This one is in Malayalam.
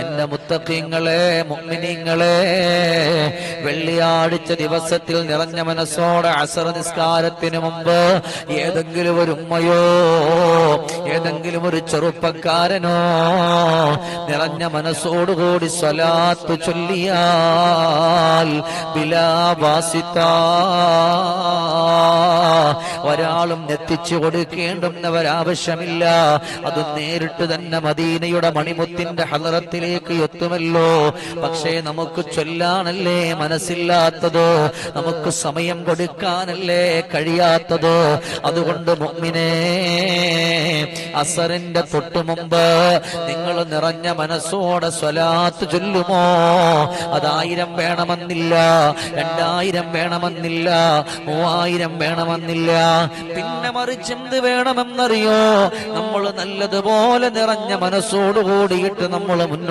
എന്റെ മുത്തഖീങ്ങളെ, മുഅ്മിനീങ്ങളെ, വെള്ളിയാഴ്ച ദിവസത്തിൽ നിറഞ്ഞ മനസ്സോടെ അസർ നിസ്കാരത്തിന് മുമ്പ് ഏതെങ്കിലും ഒരു ഉമ്മയോ ഏതെങ്കിലും ഒരു ചെറുപ്പക്കാരനോ നിറഞ്ഞ മനസ്സോടുകൂടി സ്വലാത്ത് ചൊല്ലിയാൽ ബിലാ വാസിത, ഒരാളും എത്തിച്ചു കൊടുക്കേണ്ടുന്നവരാവശ്യമില്ല. അത് നേരിട്ട് തന്നെ മദീനയുടെ മണിമുത്തിന്റെ ഹളറത്തിലേക്ക് എത്തുമല്ലോ. പക്ഷേ നമുക്ക് ചൊല്ലാനല്ലേ മനസ്സില്ലാത്തത്, നമുക്ക് സമയം കൊടുക്കാനല്ലേ കഴിയാത്തത്. അതുകൊണ്ട് മുഅ്മിനേ, അസറിന്റെ തൊട്ടു മുമ്പ് നിങ്ങൾ നിറഞ്ഞ മനസ്സോടെ സ്വലാത്ത് ചൊല്ലുമോ? അത് 1000 വേണമെന്നില്ല, 2000 വേണമെന്നില്ല, 3000 വേണമെന്നില്ല. പിന്നെ മറിച്ച് എന്ത് വേണമെന്നറിയോ? നമ്മൾ നല്ലതുപോലെ നിറഞ്ഞ മനസ്സോട് കൂടിയിട്ട് നമ്മൾ മുന്നോട്ട്